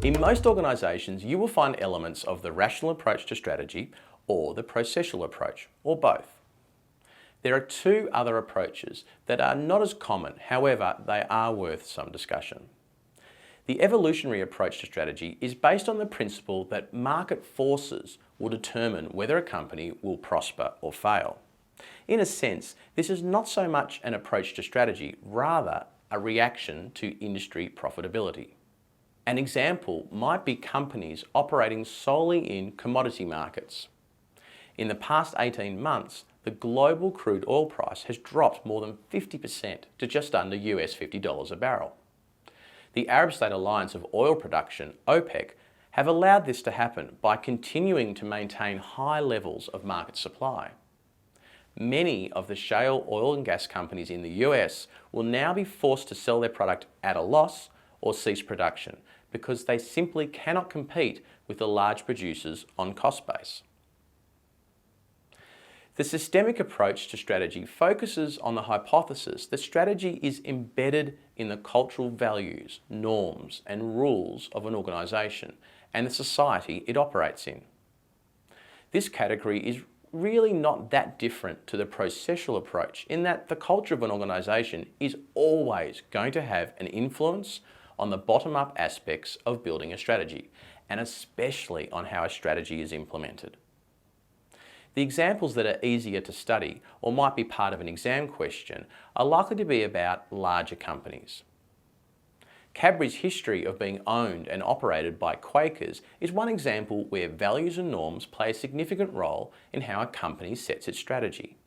In most organisations, you will find elements of the rational approach to strategy or the processual approach, or both. There are two other approaches that are not as common, however, they are worth some discussion. The evolutionary approach to strategy is based on the principle that market forces will determine whether a company will prosper or fail. In a sense, this is not so much an approach to strategy, rather a reaction to industry profitability. An example might be companies operating solely in commodity markets. In the past 18 months, the global crude oil price has dropped more than 50% to just under US $50 a barrel. The Arab State Alliance of Oil Production, OPEC, have allowed this to happen by continuing to maintain high levels of market supply. Many of the shale oil and gas companies in the US will now be forced to sell their product at a loss or cease production because they simply cannot compete with the large producers on cost base. The systemic approach to strategy focuses on the hypothesis that strategy is embedded in the cultural values, norms, and rules of an organisation and the society it operates in. This category is really not that different to the processual approach in that the culture of an organisation is always going to have an influence on the bottom-up aspects of building a strategy, and especially on how a strategy is implemented. The examples that are easier to study or might be part of an exam question are likely to be about larger companies. Cadbury's history of being owned and operated by Quakers is one example where values and norms play a significant role in how a company sets its strategy.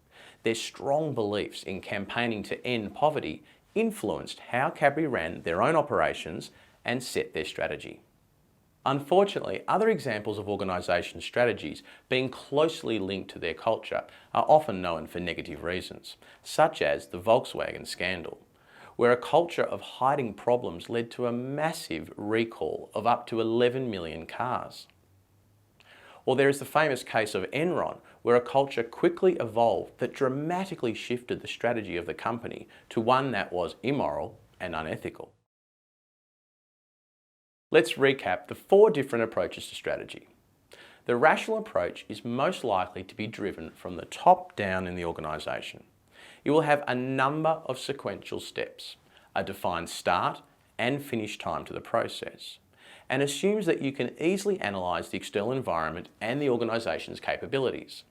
Their strong beliefs in campaigning to end poverty influenced how Cadbury ran their own operations and set their strategy. Unfortunately, other examples of organisation strategies being closely linked to their culture are often known for negative reasons, such as the Volkswagen scandal, where a culture of hiding problems led to a massive recall of up to 11 million cars. Or there is the famous case of Enron, where a culture quickly evolved that dramatically shifted the strategy of the company to one that was immoral and unethical. Let's recap the 4 different approaches to strategy. The rational approach is most likely to be driven from the top down in the organisation. It will have a number of sequential steps, a defined start and finish time to the process, and assumes that you can easily analyse the external environment and the organisation's capabilities.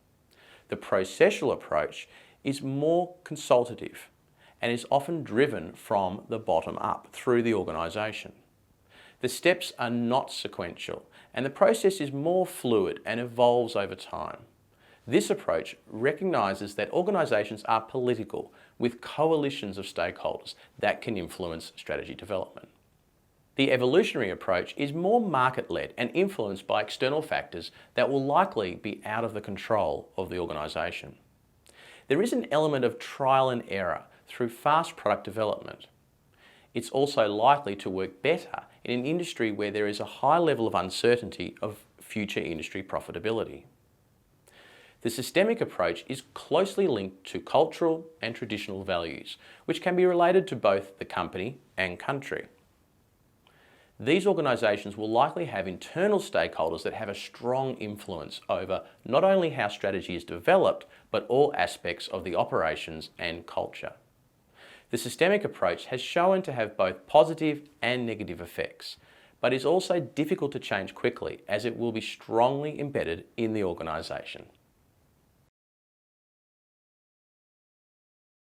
The processual approach is more consultative and is often driven from the bottom up through the organisation. The steps are not sequential and the process is more fluid and evolves over time. This approach recognises that organisations are political with coalitions of stakeholders that can influence strategy development. The evolutionary approach is more market-led and influenced by external factors that will likely be out of the control of the organisation. There is an element of trial and error through fast product development. It's also likely to work better in an industry where there is a high level of uncertainty of future industry profitability. The systemic approach is closely linked to cultural and traditional values, which can be related to both the company and country. These organisations will likely have internal stakeholders that have a strong influence over not only how strategy is developed, but all aspects of the operations and culture. The systemic approach has shown to have both positive and negative effects, but is also difficult to change quickly as it will be strongly embedded in the organisation.